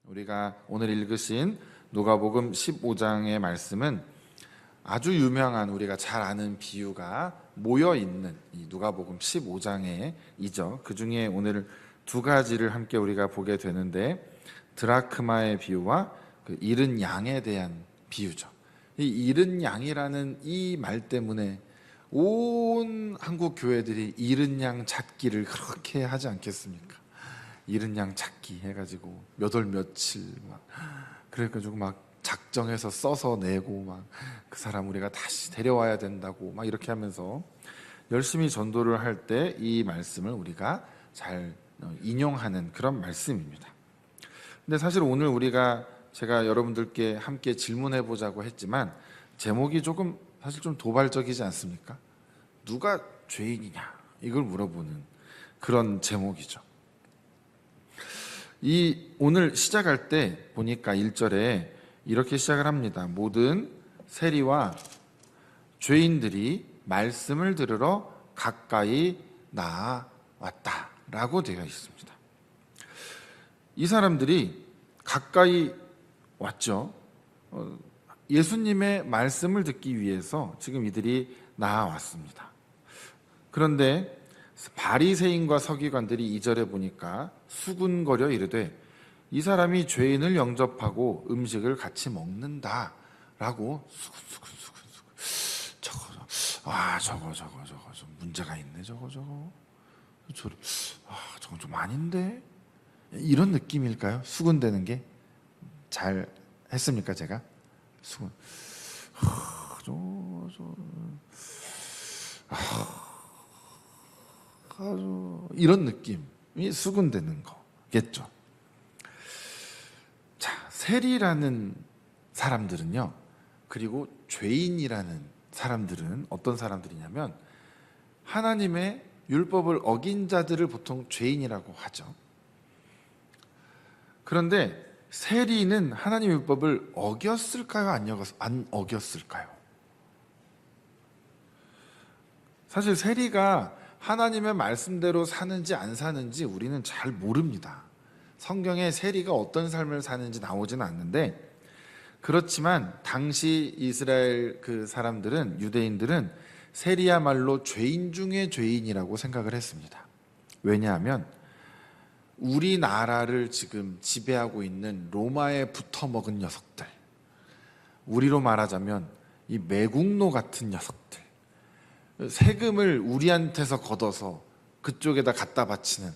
우리가 오늘 읽으신 누가복음 15장의 말씀은 아주 유명한 우리가 잘 아는 비유가 모여있는 이 누가복음 15장이죠. 그 중에 오늘 두 가지를 함께 우리가 보게 되는데, 드라크마의 비유와 그 잃은 양에 대한 비유죠. 이 잃은 양이라는 이 말 때문에 온 한국 교회들이 잃은 양 찾기를 그렇게 하지 않겠습니까? 잃은 양 찾기 해가지고 몇 월 며칠 막 그래가지고 막 작정해서 써서 내고 막 그 사람 우리가 다시 데려와야 된다고 막 이렇게 하면서 열심히 전도를 할 때 이 말씀을 우리가 잘 인용하는 그런 말씀입니다. 근데 사실 오늘 제가 여러분들께 함께 질문해 보자고 했지만 제목이 조금 사실 좀 도발적이지 않습니까? 누가 죄인이냐 이걸 물어보는 그런 제목이죠. 오늘 시작할 때 보니까 1절에 이렇게 시작을 합니다. 모든 세리와 죄인들이 말씀을 들으러 가까이 나아왔다 라고 되어 있습니다. 이 사람들이 가까이 왔죠. 예수님의 말씀을 듣기 위해서 지금 이들이 나아왔습니다. 그런데 바리새인과 서기관들이 2절에 보니까 수군거려 이르되 이 사람이 죄인을 영접하고 음식을 같이 먹는다라고 수군 저거 좀 문제가 있네. 저건 좀 아닌데 이런 느낌일까요? 수군대는 게 잘 했습니까? 제가 수군 이런 느낌이 수군되는 거겠죠. 자, 세리라는 사람들은요, 그리고 죄인이라는 사람들은 어떤 사람들이냐면 하나님의 율법을 어긴 자들을 보통 죄인이라고 하죠. 그런데 세리는 하나님의 율법을 어겼을까요? 안 어겼을까요? 사실 세리가 하나님의 말씀대로 사는지 안 사는지 우리는 잘 모릅니다. 성경에 세리가 어떤 삶을 사는지 나오지는 않는데, 그렇지만 당시 이스라엘 그 사람들은, 유대인들은 세리야말로 죄인 중에 죄인이라고 생각을 했습니다. 왜냐하면 우리나라를 지금 지배하고 있는 로마에 붙어먹은 녀석들, 우리로 말하자면 이 매국노 같은 녀석들, 세금을 우리한테서 걷어서 그쪽에다 갖다 바치는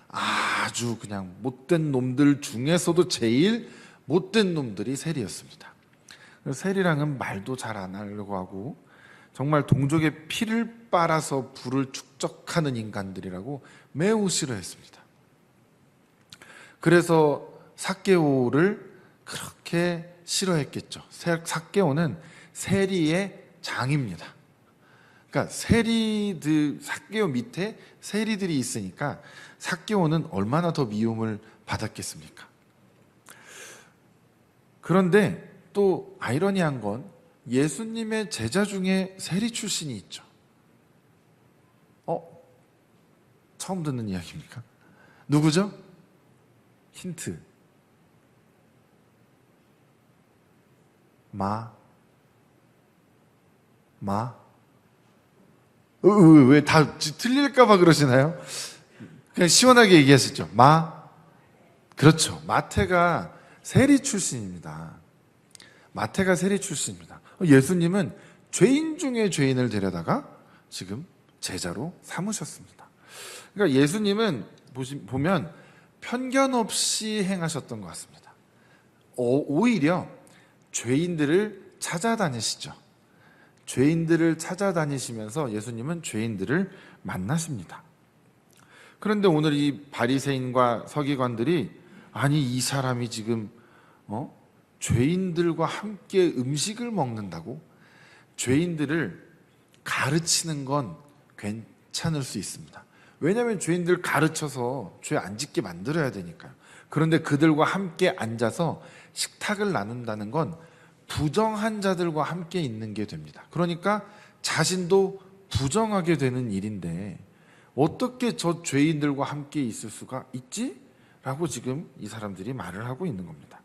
아주 그냥 못된 놈들 중에서도 제일 못된 놈들이 세리였습니다. 세리랑은 말도 잘 안 하려고 하고 정말 동족의 피를 빨아서 부를 축적하는 인간들이라고 매우 싫어했습니다. 그래서 삭개오를 그렇게 싫어했겠죠. 삭개오는 세리의 장입니다. 그러니까 삭개오 밑에 세리들이 있으니까 삭개오는 얼마나 더 미움을 받았겠습니까? 그런데 또 아이러니한 건 예수님의 제자 중에 세리 출신이 있죠. 처음 듣는 이야기입니까? 누구죠? 힌트. 왜 다 틀릴까봐 그러시나요? 그냥 시원하게 얘기하시죠. 그렇죠. 마태가 세리 출신입니다. 예수님은 죄인 중에 죄인을 데려다가 지금 제자로 삼으셨습니다. 그러니까 예수님은 보면 편견 없이 행하셨던 것 같습니다. 오히려 죄인들을 찾아다니시죠. 죄인들을 찾아다니시면서 예수님은 죄인들을 만나십니다. 그런데 오늘 이 바리새인과 서기관들이 아니 이 사람이 지금 죄인들과 함께 음식을 먹는다고? 죄인들을 가르치는 건 괜찮을 수 있습니다. 왜냐하면 죄인들 가르쳐서 죄 안 짓게 만들어야 되니까요. 그런데 그들과 함께 앉아서 식탁을 나눈다는 건 부정한 자들과 함께 있는 게 됩니다. 그러니까 자신도 부정하게 되는 일인데 어떻게 저 죄인들과 함께 있을 수가 있지? 라고 지금 이 사람들이 말을 하고 있는 겁니다.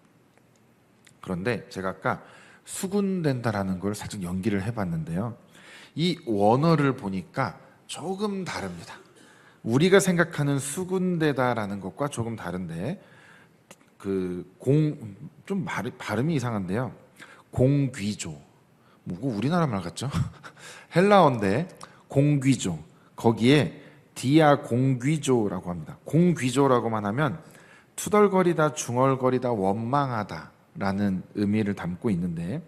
그런데 제가 아까 수군된다라는 걸 살짝 연기를 해봤는데요. 이 원어를 보니까 조금 다릅니다. 우리가 생각하는 수군되다라는 것과 조금 다른데 좀 발음이 이상한데요. 공귀조, 뭐고 우리나라 말 같죠? 헬라어인데 공귀조, 거기에 디아 공귀조라고 합니다. 공귀조라고만 하면 투덜거리다, 중얼거리다, 원망하다라는 의미를 담고 있는데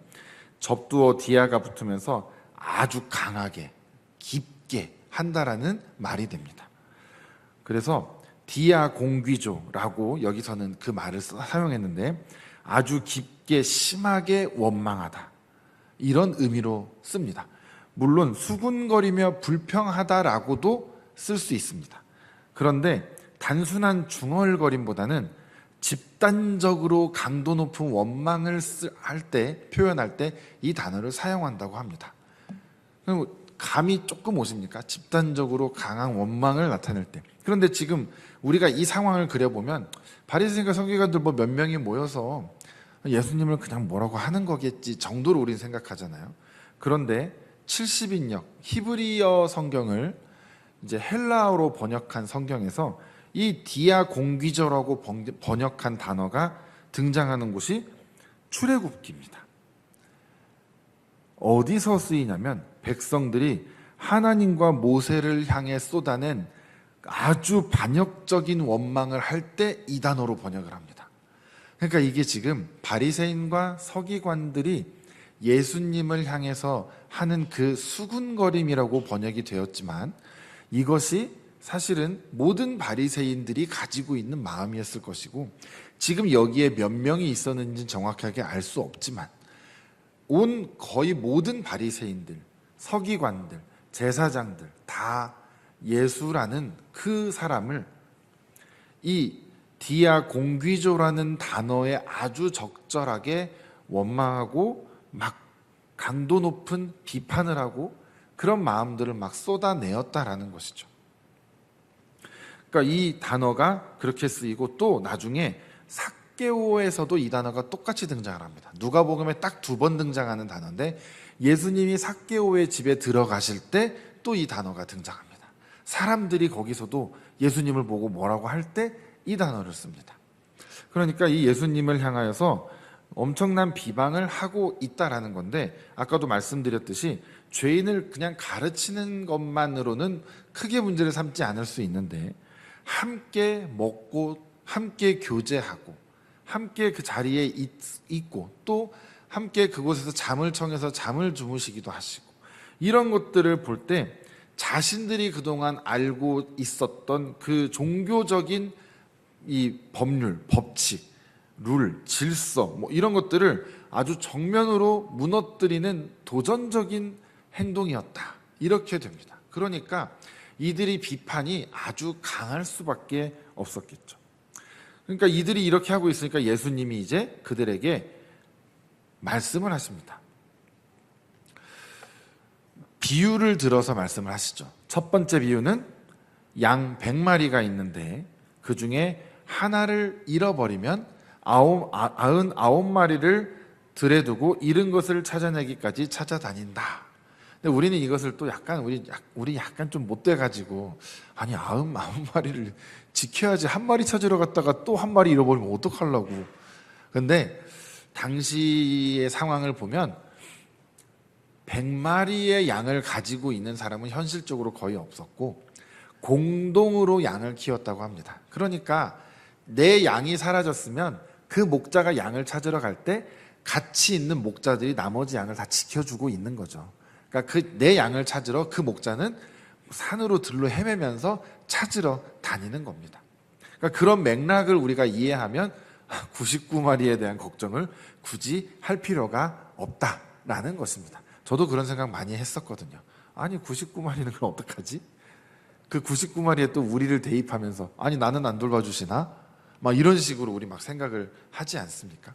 접두어 디아가 붙으면서 아주 강하게, 깊게 한다라는 말이 됩니다. 그래서 디아 공귀조라고 여기서는 그 말을 사용했는데 아주 깊게 심하게 원망하다, 이런 의미로 씁니다. 물론 수군거리며 불평하다라고도 쓸 수 있습니다. 그런데 단순한 중얼거림보다는 집단적으로 강도 높은 원망을 표현할 때 이 단어를 사용한다고 합니다. 감이 조금 오십니까? 집단적으로 강한 원망을 나타낼 때. 그런데 지금 우리가 이 상황을 그려보면 바리새인과 서기관들 몇 명이 모여서 예수님을 그냥 뭐라고 하는 거겠지 정도로 우리는 생각하잖아요. 그런데 70인역 히브리어 성경을 이제 헬라어로 번역한 성경에서 이 디아 공귀조라고 번역한 단어가 등장하는 곳이 출애굽기입니다. 어디서 쓰이냐면 백성들이 하나님과 모세를 향해 쏟아낸 아주 반역적인 원망을 할 때 이 단어로 번역을 합니다. 그러니까 이게 지금 바리새인과 서기관들이 예수님을 향해서 하는 그 수군거림이라고 번역이 되었지만 이것이 사실은 모든 바리새인들이 가지고 있는 마음이었을 것이고 지금 여기에 몇 명이 있었는지 정확하게 알 수 없지만 거의 모든 바리새인들, 서기관들, 제사장들 다 예수라는 그 사람을 이 디아 공귀조라는 단어에 아주 적절하게 원망하고 막 강도 높은 비판을 하고 그런 마음들을 막 쏟아내었다라는 것이죠. 그러니까 이 단어가 그렇게 쓰이고 또 나중에 삭개오에서도 이 단어가 똑같이 등장을 합니다. 누가복음에 딱 2번 등장하는 단어인데 예수님이 삭개오의 집에 들어가실 때 또 이 단어가 등장합니다. 사람들이 거기서도 예수님을 보고 뭐라고 할 때 이 단어를 씁니다. 그러니까 이 예수님을 향하여서 엄청난 비방을 하고 있다라는 건데 아까도 말씀드렸듯이 죄인을 그냥 가르치는 것만으로는 크게 문제를 삼지 않을 수 있는데 함께 먹고 함께 교제하고 함께 그 자리에 있고 또 함께 그곳에서 잠을 청해서 잠을 주무시기도 하시고 이런 것들을 볼 때 자신들이 그동안 알고 있었던 그 종교적인 이 법률, 법칙, 룰, 질서 뭐 이런 것들을 아주 정면으로 무너뜨리는 도전적인 행동이었다. 이렇게 됩니다. 그러니까 이들이 비판이 아주 강할 수밖에 없었겠죠. 그러니까 이들이 이렇게 하고 있으니까 예수님이 이제 그들에게 말씀을 하십니다. 비유를 들어서 말씀을 하시죠. 첫 번째 비유는 양 100마리가 있는데 그 중에 하나를 잃어버리면 99마리를 들에 두고 잃은 것을 찾아내기까지 찾아다닌다. 근데 우리는 이것을 또 약간 우리 약간 좀 못돼 가지고 아니 99마리를 지켜야지 한 마리 찾으러 갔다가 또 한 마리 잃어버리면 어떡하려고. 근데 당시의 상황을 보면 100마리의 양을 가지고 있는 사람은 현실적으로 거의 없었고 공동으로 양을 키웠다고 합니다. 그러니까 내 양이 사라졌으면 그 목자가 양을 찾으러 갈 때 같이 있는 목자들이 나머지 양을 다 지켜주고 있는 거죠. 그러니까 내 양을 찾으러 그 목자는 산으로 들로 헤매면서 찾으러 다니는 겁니다. 그러니까 그런 맥락을 우리가 이해하면 99마리에 대한 걱정을 굳이 할 필요가 없다라는 것입니다. 저도 그런 생각 많이 했었거든요. 아니 99마리는 그럼 어떡하지? 그 99마리에 또 우리를 대입하면서 아니 나는 안 돌봐주시나? 막 이런 식으로 우리 막 생각을 하지 않습니까?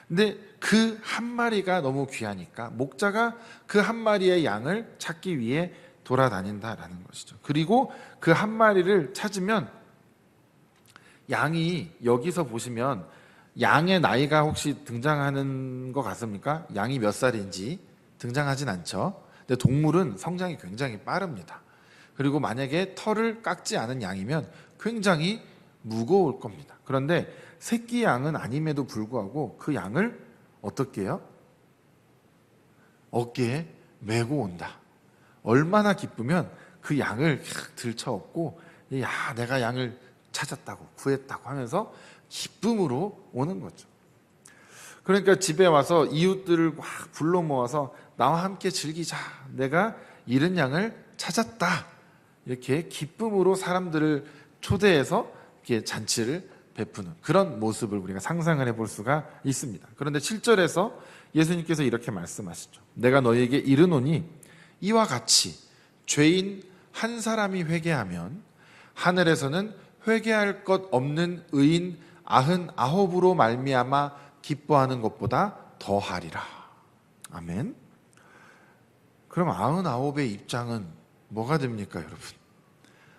근데 그 한 마리가 너무 귀하니까 목자가 그 한 마리의 양을 찾기 위해 돌아다닌다라는 것이죠. 그리고 그 한 마리를 찾으면 양이 여기서 보시면 양의 나이가 혹시 등장하는 것 같습니까? 양이 몇 살인지 등장하진 않죠. 근데 동물은 성장이 굉장히 빠릅니다. 그리고 만약에 털을 깎지 않은 양이면 굉장히 무거울 겁니다. 그런데 새끼 양은 아님에도 불구하고 그 양을 어떻게 해요? 어깨에 메고 온다. 얼마나 기쁘면 그 양을 들쳐업고, 야, 내가 양을 찾았다고, 구했다고 하면서 기쁨으로 오는 거죠. 그러니까 집에 와서 이웃들을 막 불러 모아서 나와 함께 즐기자. 내가 잃은 양을 찾았다. 이렇게 기쁨으로 사람들을 초대해서 이렇게 잔치를 베푸는 그런 모습을 우리가 상상을 해볼 수가 있습니다. 그런데 7절에서 예수님께서 이렇게 말씀하시죠. 내가 너희에게 이르노니 이와 같이 죄인 한 사람이 회개하면 하늘에서는 회개할 것 없는 의인 99으로 말미암아 기뻐하는 것보다 더하리라. 아멘. 그럼 99의 입장은 뭐가 됩니까, 여러분?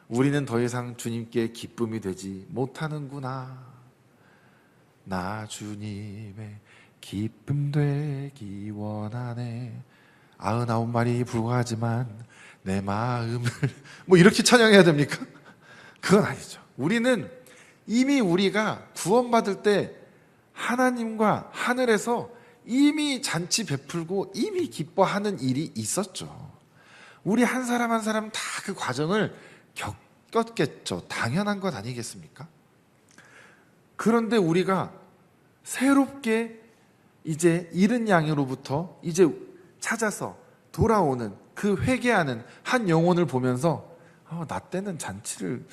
우리는 더 이상 주님께 기쁨이 되지 못하는구나. 나 주님의 기쁨 되기 원하네. 99마리 불과하지만 내 마음을 뭐 이렇게 찬양해야 됩니까? 그건 아니죠. 우리는 이미 우리가 구원받을 때 하나님과 하늘에서 이미 잔치 베풀고 이미 기뻐하는 일이 있었죠. 우리 한 사람 한 사람 다 그 과정을 겪었겠죠. 당연한 것 아니겠습니까? 그런데 우리가 새롭게 이제 잃은 양으로부터 이제 찾아서 돌아오는 그 회개하는 한 영혼을 보면서 나 때는 잔치를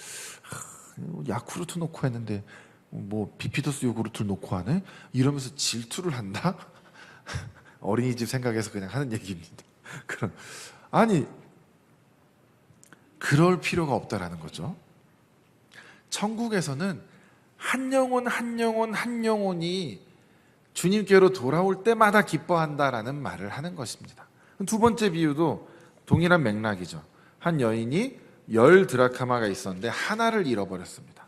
야쿠르트 놓고 했는데 뭐 비피더스 요구르트를 놓고 하네? 이러면서 질투를 한다? 어린이집 생각해서 그냥 하는 얘기입니다. 아니 그럴 필요가 없다라는 거죠. 천국에서는 한 영혼 한 영혼 한 영혼이 주님께로 돌아올 때마다 기뻐한다라는 말을 하는 것입니다. 두 번째 비유도 동일한 맥락이죠. 한 여인이 10드라카마가 있었는데 하나를 잃어버렸습니다.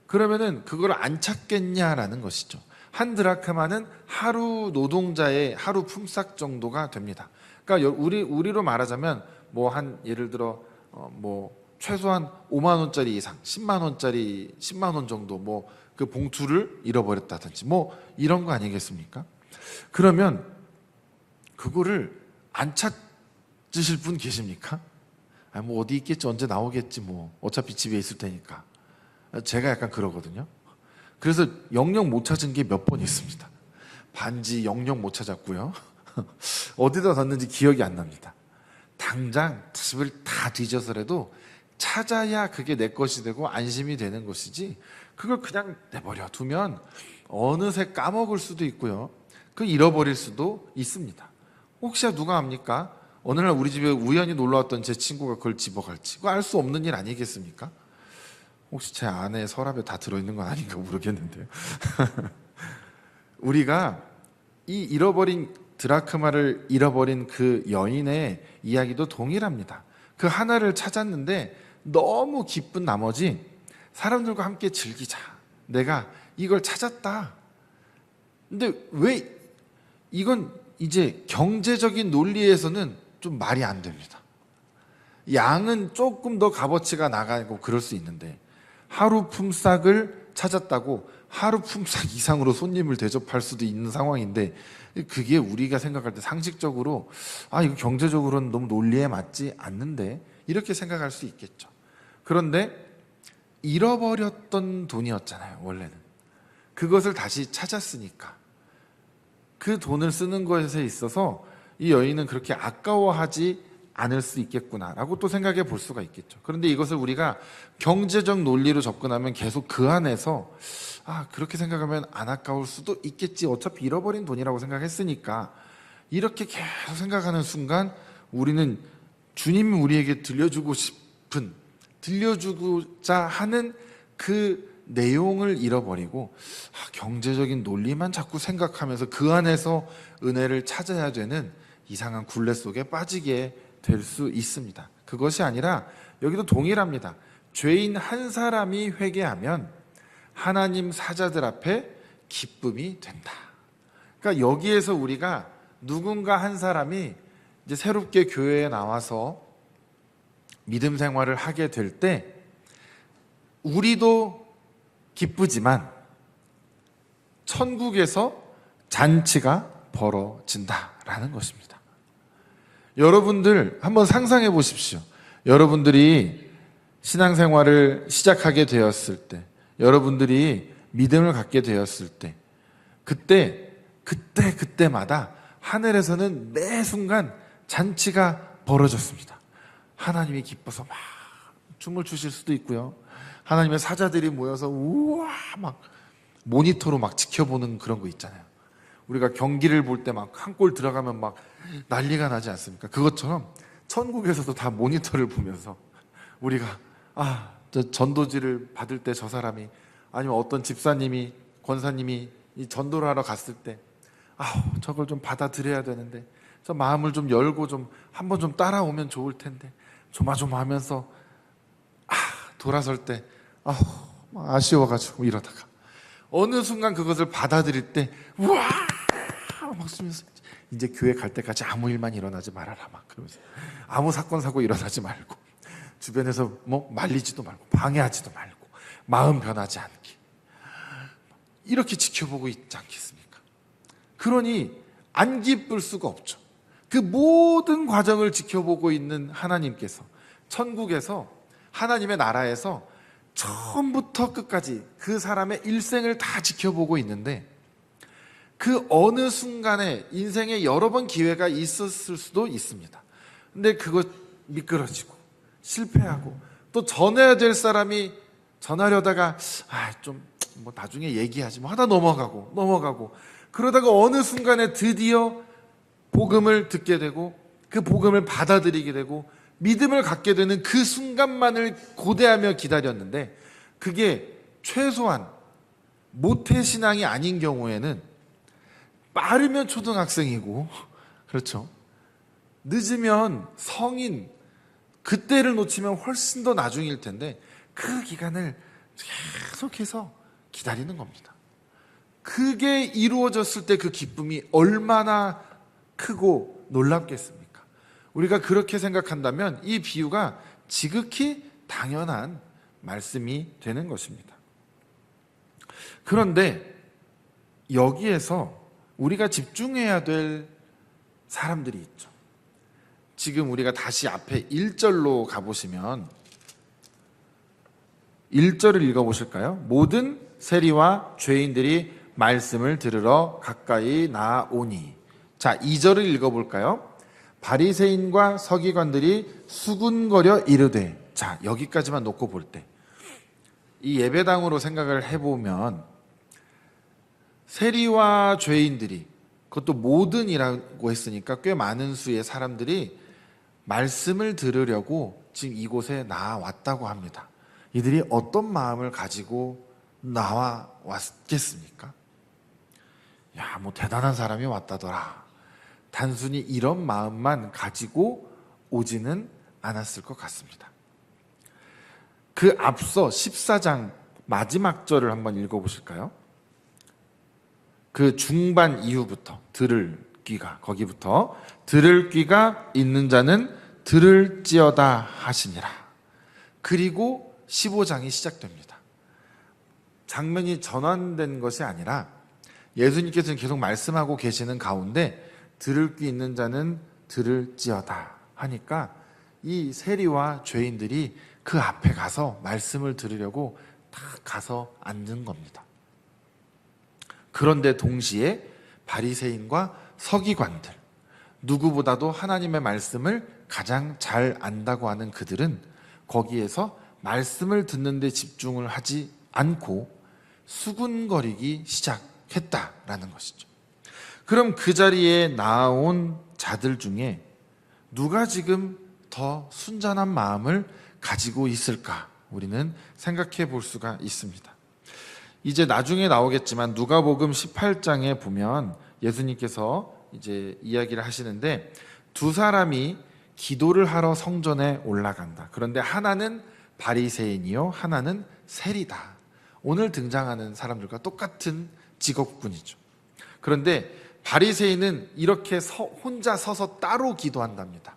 그러면은 그걸 안 찾겠냐라는 것이죠. 한 드라카마는 하루 노동자의 하루 품삯 정도가 됩니다. 그러니까 우리로 말하자면 뭐 한 예를 들어 뭐 최소한 5만 원짜리 이상, 10만 원짜리 10만 원 정도 뭐 그 봉투를 잃어버렸다든지 뭐 이런 거 아니겠습니까? 그러면 그거를 안 찾으실 분 계십니까? 뭐 어디 있겠지, 언제 나오겠지, 뭐 어차피 집에 있을 테니까. 제가 약간 그러거든요. 그래서 영영 못 찾은 게 몇 번 있습니다. 반지 영영 못 찾았고요. 어디다 뒀는지 기억이 안 납니다. 당장 집을 다 뒤져서라도 찾아야 그게 내 것이 되고 안심이 되는 것이지, 그걸 그냥 내버려 두면 어느새 까먹을 수도 있고요. 그 잃어버릴 수도 있습니다. 혹시야 누가 압니까? 어느 날 우리 집에 우연히 놀러왔던 제 친구가 그걸 집어갈지. 그거 알 수 없는 일 아니겠습니까? 혹시 제 안에 서랍에 다 들어있는 건 아닌가 모르겠는데요. 우리가 이 잃어버린 드라크마를 잃어버린 그 여인의 이야기도 동일합니다. 그 하나를 찾았는데 너무 기쁜 나머지 사람들과 함께 즐기자. 내가 이걸 찾았다. 근데 왜 이건 이제 경제적인 논리에서는 좀 말이 안 됩니다. 양은 조금 더 값어치가 나가고 그럴 수 있는데 하루 품삯을 찾았다고 하루 품삯 이상으로 손님을 대접할 수도 있는 상황인데, 그게 우리가 생각할 때 상식적으로 이거 경제적으로는 너무 논리에 맞지 않는데 이렇게 생각할 수 있겠죠. 그런데 잃어버렸던 돈이었잖아요, 원래는. 그것을 다시 찾았으니까 그 돈을 쓰는 것에 있어서 이 여인은 그렇게 아까워하지 않을 수 있겠구나라고 또 생각해 볼 수가 있겠죠. 그런데 이것을 우리가 경제적 논리로 접근하면 계속 그 안에서 그렇게 생각하면 안 아까울 수도 있겠지, 어차피 잃어버린 돈이라고 생각했으니까, 이렇게 계속 생각하는 순간 우리는 주님이 우리에게 들려주고자 하는 그 내용을 잃어버리고 경제적인 논리만 자꾸 생각하면서 그 안에서 은혜를 찾아야 되는 이상한 굴레 속에 빠지게 될 수 있습니다. 그것이 아니라 여기도 동일합니다. 죄인 한 사람이 회개하면 하나님 사자들 앞에 기쁨이 된다. 그러니까 여기에서 우리가 누군가 한 사람이 이제 새롭게 교회에 나와서 믿음 생활을 하게 될 때 우리도 기쁘지만 천국에서 잔치가 벌어진다라는 것입니다. 여러분들 한번 상상해 보십시오. 여러분들이 신앙생활을 시작하게 되었을 때, 여러분들이 믿음을 갖게 되었을 때, 그때마다 하늘에서는 매 순간 잔치가 벌어졌습니다. 하나님이 기뻐서 막 춤을 추실 수도 있고요. 하나님의 사자들이 모여서 우와 막 모니터로 막 지켜보는 그런 거 있잖아요. 우리가 경기를 볼 때 막 한 골 들어가면 막 난리가 나지 않습니까? 그것처럼 천국에서도 다 모니터를 보면서 우리가 저 전도지를 받을 때 저 사람이, 아니면 어떤 집사님이, 권사님이 이 전도를 하러 갔을 때 저걸 좀 받아들여야 되는데 저 마음을 좀 열고 좀 한번 좀 따라오면 좋을 텐데 조마조마하면서 돌아설 때 아쉬워가지고 이러다가 어느 순간 그것을 받아들일 때 우와 막 쓰면서 이제 교회 갈 때까지 아무 일만 일어나지 말아라 막 그러면서 아무 사건 사고 일어나지 말고 주변에서 뭐 말리지도 말고 방해하지도 말고 마음 변하지 않게 이렇게 지켜보고 있지 않겠습니까? 그러니 안 기쁠 수가 없죠. 그 모든 과정을 지켜보고 있는 하나님께서 천국에서, 하나님의 나라에서 처음부터 끝까지 그 사람의 일생을 다 지켜보고 있는데, 그 어느 순간에 인생에 여러 번 기회가 있었을 수도 있습니다. 근데 그거 미끄러지고 실패하고 또 전해야 될 사람이 전하려다가 좀 뭐 나중에 얘기하지 뭐 하다 넘어가고 그러다가 어느 순간에 드디어 복음을 듣게 되고 그 복음을 받아들이게 되고 믿음을 갖게 되는 그 순간만을 고대하며 기다렸는데, 그게 최소한 모태신앙이 아닌 경우에는 빠르면 초등학생이고, 그렇죠, 늦으면 성인, 그때를 놓치면 훨씬 더 나중일 텐데 그 기간을 계속해서 기다리는 겁니다. 그게 이루어졌을 때 그 기쁨이 얼마나 크고 놀랍겠습니까? 우리가 그렇게 생각한다면 이 비유가 지극히 당연한 말씀이 되는 것입니다. 그런데 여기에서 우리가 집중해야 될 사람들이 있죠. 지금 우리가 다시 앞에 1절로 가보시면 1절을 읽어보실까요? 모든 세리와 죄인들이 말씀을 들으러 가까이 나오니. 자, 2절을 읽어볼까요? 바리새인과 서기관들이 수군거려 이르되. 자, 여기까지만 놓고 볼 때 이 예배당으로 생각을 해보면 세리와 죄인들이, 그것도 모든이라고 했으니까 꽤 많은 수의 사람들이 말씀을 들으려고 지금 이곳에 나왔다고 합니다. 이들이 어떤 마음을 가지고 나와 왔겠습니까? 야, 뭐 대단한 사람이 왔다더라. 단순히 이런 마음만 가지고 오지는 않았을 것 같습니다. 그 앞서 14장 마지막 절을 한번 읽어보실까요? 그 중반 이후부터 들을 귀가, 거기부터 들을 귀가 있는 자는 들을지어다 하시니라. 그리고 15장이 시작됩니다. 장면이 전환된 것이 아니라 예수님께서는 계속 말씀하고 계시는 가운데 들을 귀 있는 자는 들을지어다 하니까 이 세리와 죄인들이 그 앞에 가서 말씀을 들으려고 다 가서 앉는 겁니다. 그런데 동시에 바리새인과 서기관들, 누구보다도 하나님의 말씀을 가장 잘 안다고 하는 그들은 거기에서 말씀을 듣는 데 집중을 하지 않고 수군거리기 시작했다라는 것이죠. 그럼 그 자리에 나온 자들 중에 누가 지금 더 순전한 마음을 가지고 있을까? 우리는 생각해 볼 수가 있습니다. 이제 나중에 나오겠지만 누가복음 18장에 보면 예수님께서 이제 이야기를 하시는데, 두 사람이 기도를 하러 성전에 올라간다. 그런데 하나는 바리새인이요 하나는 세리다. 오늘 등장하는 사람들과 똑같은 직업군이죠. 그런데 바리새인은 이렇게 혼자 서서 따로 기도한답니다.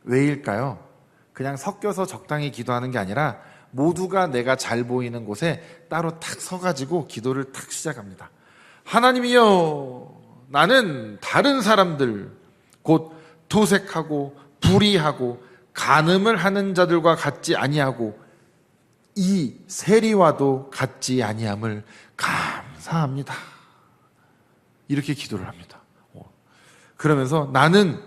왜일까요? 그냥 섞여서 적당히 기도하는 게 아니라 모두가 내가 잘 보이는 곳에 따로 탁 서가지고 기도를 탁 시작합니다. 하나님이여, 나는 다른 사람들, 곧 도색하고 불의하고 간음을 하는 자들과 같지 아니하고 이 세리와도 같지 아니함을 감사합니다. 이렇게 기도를 합니다. 그러면서 나는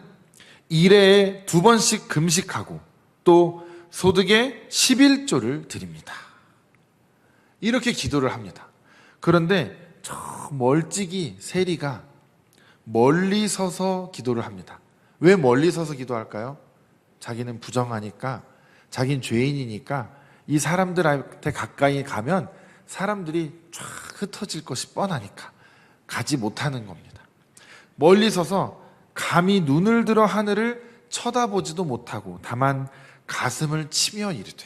일회에 2번씩 금식하고 또 소득의 11조를 드립니다. 이렇게 기도를 합니다. 그런데 저 멀찍이 세리가 멀리 서서 기도를 합니다. 왜 멀리 서서 기도할까요? 자기는 부정하니까, 자기는 죄인이니까 이 사람들한테 가까이 가면 사람들이 쫙 흩어질 것이 뻔하니까 가지 못하는 겁니다. 멀리 서서 감히 눈을 들어 하늘을 쳐다보지도 못하고 다만 가슴을 치며 이르되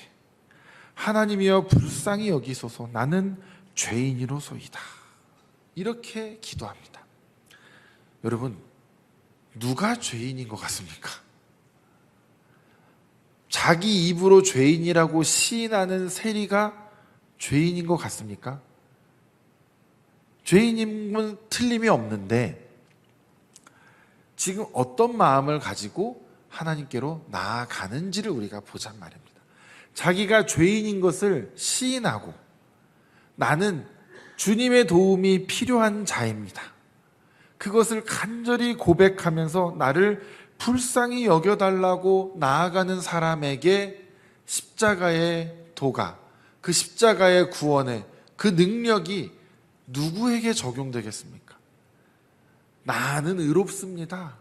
하나님이여 불쌍히 여기소서, 나는 죄인이로소이다. 이렇게 기도합니다. 여러분, 누가 죄인인 것 같습니까? 자기 입으로 죄인이라고 시인하는 세리가 죄인인 것 같습니까? 죄인임은 틀림이 없는데 지금 어떤 마음을 가지고 하나님께로 나아가는지를 우리가 보잔 말입니다. 자기가 죄인인 것을 시인하고 나는 주님의 도움이 필요한 자입니다. 그것을 간절히 고백하면서 나를 불쌍히 여겨달라고 나아가는 사람에게 십자가의 도가, 그 십자가의 구원의 그 능력이 누구에게 적용되겠습니까? 나는 의롭습니다.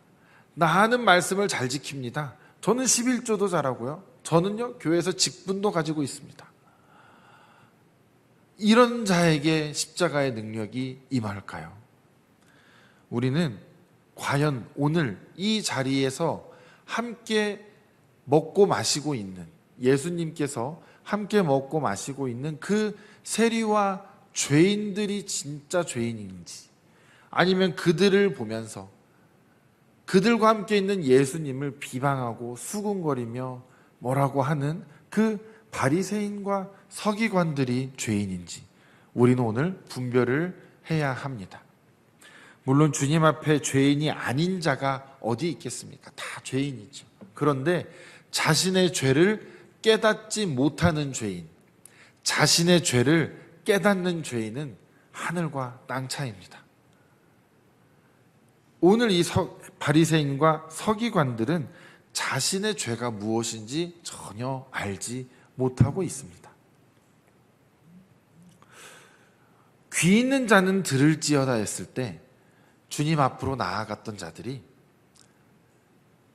나는 말씀을 잘 지킵니다. 저는 11조도 잘하고요. 저는요, 교회에서 직분도 가지고 있습니다. 이런 자에게 십자가의 능력이 임할까요? 우리는 과연 오늘 이 자리에서 함께 먹고 마시고 있는, 예수님께서 함께 먹고 마시고 있는 그 세리와 죄인들이 진짜 죄인인지, 아니면 그들을 보면서 그들과 함께 있는 예수님을 비방하고 수군거리며 뭐라고 하는 그 바리새인과 서기관들이 죄인인지 우리는 오늘 분별을 해야 합니다. 물론 주님 앞에 죄인이 아닌 자가 어디 있겠습니까? 다 죄인이죠. 그런데 자신의 죄를 깨닫지 못하는 죄인, 자신의 죄를 깨닫는 죄인은 하늘과 땅 차이입니다. 오늘 이 바리새인과 서기관들은 자신의 죄가 무엇인지 전혀 알지 못하고 있습니다. 귀 있는 자는 들을지어다 했을 때 주님 앞으로 나아갔던 자들이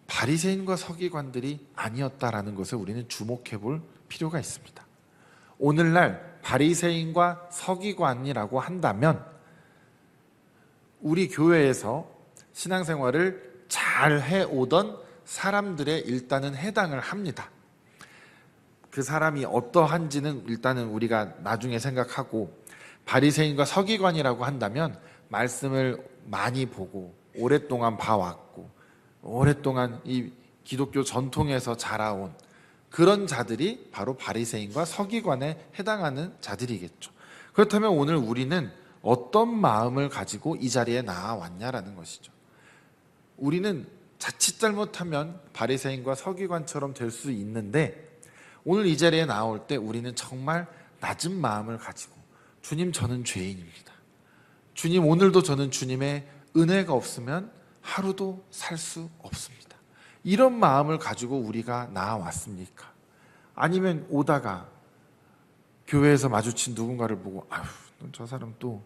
바리새인과 서기관들이 아니었다라는 것을 우리는 주목해 볼 필요가 있습니다. 오늘날 바리새인과 서기관이라고 한다면 우리 교회에서 신앙생활을 잘 해오던 사람들의 일단은 해당을 합니다. 그 사람이 어떠한지는 일단은 우리가 나중에 생각하고, 바리새인과 서기관이라고 한다면 말씀을 많이 보고 오랫동안 봐왔고 오랫동안 이 기독교 전통에서 자라온 그런 자들이 바로 바리새인과 서기관에 해당하는 자들이겠죠. 그렇다면 오늘 우리는 어떤 마음을 가지고 이 자리에 나와왔냐라는 것이죠. 우리는 자칫 잘못하면 바리새인과 서기관처럼 될 수 있는데, 오늘 이 자리에 나올 때 우리는 정말 낮은 마음을 가지고 주님, 저는 죄인입니다. 주님, 오늘도 저는 주님의 은혜가 없으면 하루도 살 수 없습니다. 이런 마음을 가지고 우리가 나와왔습니까? 아니면 오다가 교회에서 마주친 누군가를 보고 아휴, 저 사람 또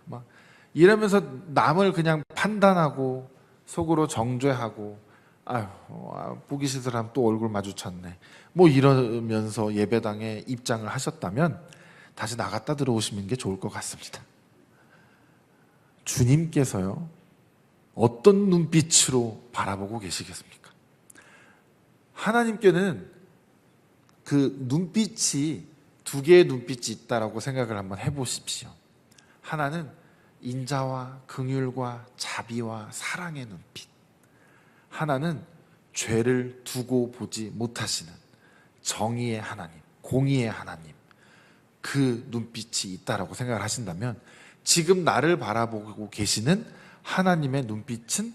막 이러면서 남을 그냥 판단하고 속으로 정죄하고 아휴, 보기 싫은 사람 또 얼굴 마주쳤네, 뭐 이러면서 예배당에 입장을 하셨다면 다시 나갔다 들어오시는 게 좋을 것 같습니다. 주님께서요, 어떤 눈빛으로 바라보고 계시겠습니까? 하나님께는 그 눈빛이 두 개의 눈빛이 있다라고 생각을 한번 해보십시오. 하나는 인자와 긍휼과 자비와 사랑의 눈빛, 하나는 죄를 두고 보지 못하시는 정의의 하나님, 공의의 하나님, 그 눈빛이 있다라고 생각을 하신다면 지금 나를 바라보고 계시는 하나님의 눈빛은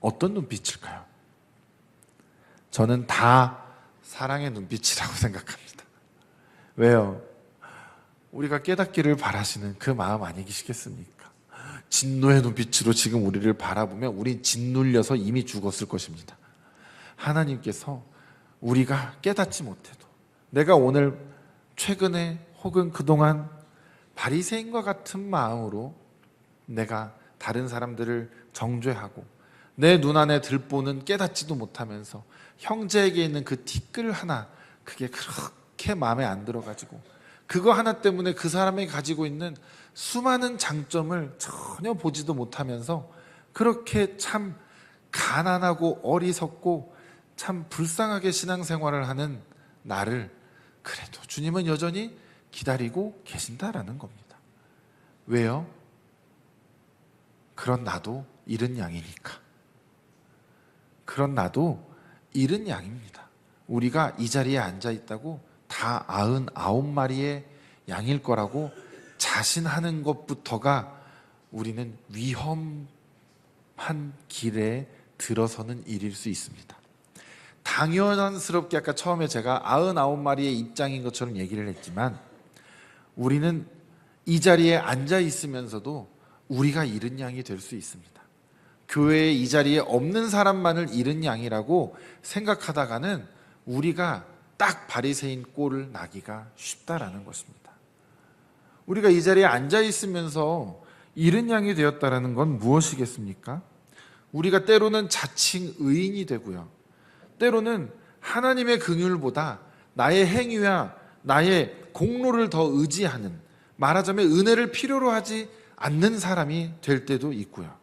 어떤 눈빛일까요? 저는 다 사랑의 눈빛이라고 생각합니다. 왜요? 우리가 깨닫기를 바라시는 그 마음 아니시겠습니까? 진노의 눈빛으로 지금 우리를 바라보면 우린 짓눌려서 이미 죽었을 것입니다. 하나님께서 우리가 깨닫지 못해도, 내가 오늘 최근에 혹은 그동안 바리새인과 같은 마음으로 내가 다른 사람들을 정죄하고 내 눈 안에 들보는 깨닫지도 못하면서 형제에게 있는 그 티끌 하나, 그게 그렇게 마음에 안 들어가지고 그거 하나 때문에 그 사람이 가지고 있는 수많은 장점을 전혀 보지도 못하면서 그렇게 참 가난하고 어리석고 참 불쌍하게 신앙생활을 하는 나를 그래도 주님은 여전히 기다리고 계신다라는 겁니다. 왜요? 그런 나도 잃은 양이니까. 그런 나도 잃은 양입니다. 우리가 이 자리에 앉아 있다고 다 99마리의 양일 거라고 자신하는 것부터가 우리는 위험한 길에 들어서는 일일 수 있습니다. 당연스럽게 아까 처음에 제가 99마리의 입장인 것처럼 얘기를 했지만 우리는 이 자리에 앉아 있으면서도 우리가 잃은 양이 될 수 있습니다. 교회에 이 자리에 없는 사람만을 잃은 양이라고 생각하다가는 우리가 딱 바리새인 꼴을 나기가 쉽다라는 것입니다. 우리가 이 자리에 앉아 있으면서 잃은 양이 되었다라는 건 무엇이겠습니까? 우리가 때로는 자칭 의인이 되고요, 때로는 하나님의 긍휼보다 나의 행위와 나의 공로를 더 의지하는, 말하자면 은혜를 필요로 하지 않는 사람이 될 때도 있고요.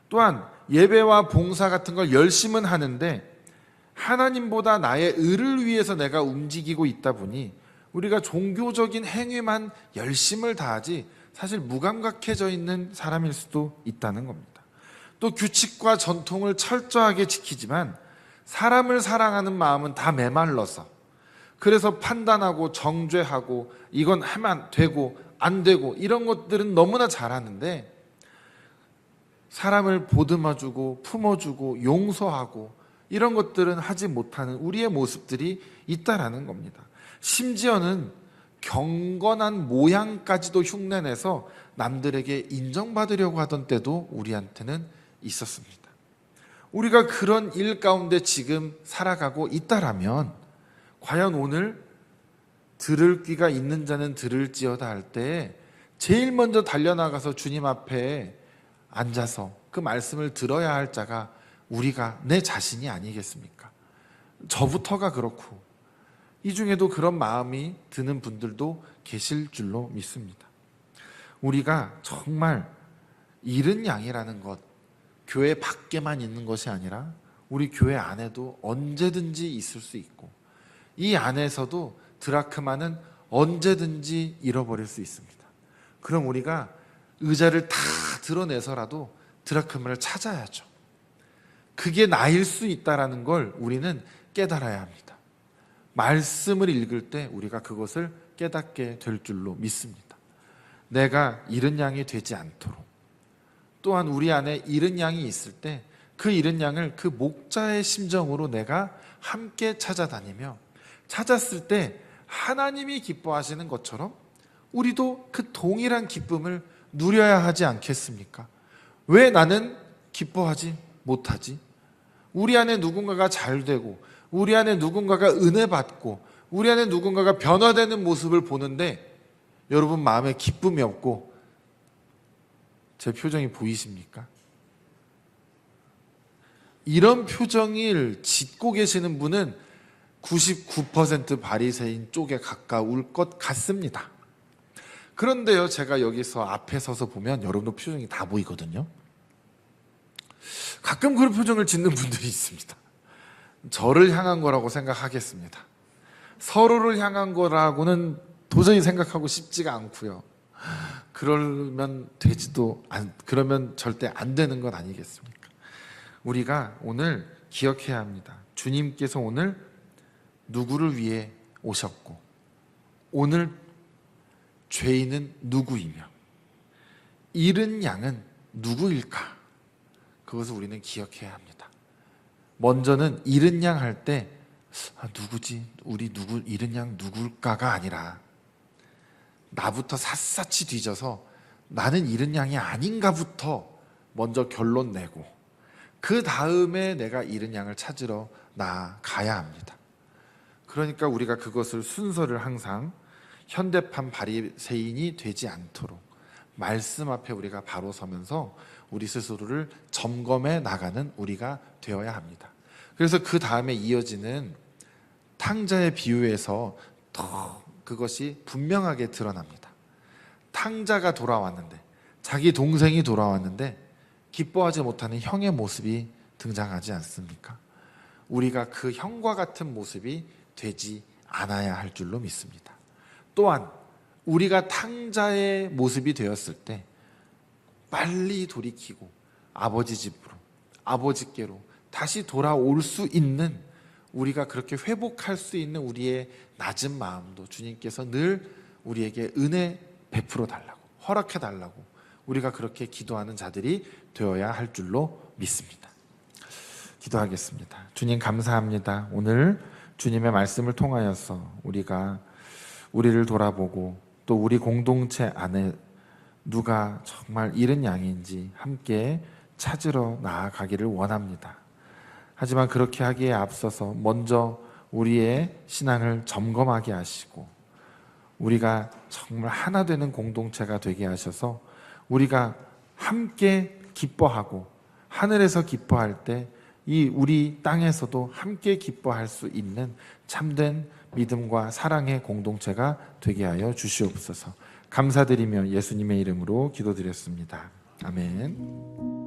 또한 예배와 봉사 같은 걸 열심은 하는데 하나님보다 나의 의를 위해서 내가 움직이고 있다 보니 우리가 종교적인 행위만 열심을 다하지 사실 무감각해져 있는 사람일 수도 있다는 겁니다. 또 규칙과 전통을 철저하게 지키지만 사람을 사랑하는 마음은 다 메말라서, 그래서 판단하고 정죄하고 이건 하면 되고 안 되고 이런 것들은 너무나 잘하는데 사람을 보듬어주고 품어주고 용서하고 이런 것들은 하지 못하는 우리의 모습들이 있다라는 겁니다. 심지어는 경건한 모양까지도 흉내내서 남들에게 인정받으려고 하던 때도 우리한테는 있었습니다. 우리가 그런 일 가운데 지금 살아가고 있다라면 과연 오늘 들을 귀가 있는 자는 들을지어다 할 때 제일 먼저 달려나가서 주님 앞에 앉아서 그 말씀을 들어야 할 자가 우리가 내 자신이 아니겠습니까? 저부터가 그렇고 이 중에도 그런 마음이 드는 분들도 계실 줄로 믿습니다. 우리가 정말 잃은 양이라는 것, 교회 밖에만 있는 것이 아니라 우리 교회 안에도 언제든지 있을 수 있고 이 안에서도 드라크마는 언제든지 잃어버릴 수 있습니다. 그럼 우리가 의자를 다 드러내서라도 드라크마를 찾아야죠. 그게 나일 수 있다는 걸 우리는 깨달아야 합니다. 말씀을 읽을 때 우리가 그것을 깨닫게 될 줄로 믿습니다. 내가 잃은 양이 되지 않도록, 또한 우리 안에 잃은 양이 있을 때 그 잃은 양을 그 목자의 심정으로 내가 함께 찾아다니며 찾았을 때 하나님이 기뻐하시는 것처럼 우리도 그 동일한 기쁨을 누려야 하지 않겠습니까? 왜 나는 기뻐하지 못하지? 우리 안에 누군가가 잘 되고 우리 안에 누군가가 은혜 받고 우리 안에 누군가가 변화되는 모습을 보는데 여러분 마음에 기쁨이 없고 제 표정이 보이십니까? 이런 표정을 짓고 계시는 분은 99% 바리새인 쪽에 가까울 것 같습니다. 그런데요, 제가 여기서 앞에 서서 보면 여러분도 표정이 다 보이거든요. 가끔 그런 표정을 짓는 분들이 있습니다. 저를 향한 거라고 생각하겠습니다. 서로를 향한 거라고는 도저히 생각하고 싶지가 않고요. 그러면 절대 안 되는 것 아니겠습니까? 우리가 오늘 기억해야 합니다. 주님께서 오늘 누구를 위해 오셨고, 오늘 죄인은 누구이며, 잃은 양은 누구일까? 그것을 우리는 기억해야 합니다. 먼저는 잃은 양 할 때 누구지? 잃은 양 누굴까가 아니라 나부터 샅샅이 뒤져서 나는 잃은 양이 아닌가부터 먼저 결론 내고, 그 다음에 내가 잃은 양을 찾으러 나가야 합니다. 그러니까 우리가 그것을 순서를 항상 현대판 바리새인이 되지 않도록 말씀 앞에 우리가 바로 서면서 우리 스스로를 점검해 나가는 우리가 되어야 합니다. 그래서 그 다음에 이어지는 탕자의 비유에서 더 그것이 분명하게 드러납니다. 탕자가 돌아왔는데, 자기 동생이 돌아왔는데 기뻐하지 못하는 형의 모습이 등장하지 않습니까? 우리가 그 형과 같은 모습이 되지 않아야 할 줄로 믿습니다. 또한 우리가 탕자의 모습이 되었을 때 빨리 돌이키고 아버지 집으로, 아버지께로 다시 돌아올 수 있는, 우리가 그렇게 회복할 수 있는 우리의 낮은 마음도 주님께서 늘 우리에게 은혜 베풀어 달라고, 허락해 달라고 우리가 그렇게 기도하는 자들이 되어야 할 줄로 믿습니다. 기도하겠습니다. 주님 감사합니다. 오늘 주님의 말씀을 통하여서 우리가 우리를 돌아보고 또 우리 공동체 안에 누가 정말 잃은 양인지 함께 찾으러 나아가기를 원합니다. 하지만 그렇게 하기에 앞서서 먼저 우리의 신앙을 점검하게 하시고 우리가 정말 하나 되는 공동체가 되게 하셔서 우리가 함께 기뻐하고 하늘에서 기뻐할 때 이 우리 땅에서도 함께 기뻐할 수 있는 참된 믿음과 사랑의 공동체가 되게 하여 주시옵소서. 감사드리며 예수님의 이름으로 기도드렸습니다. 아멘.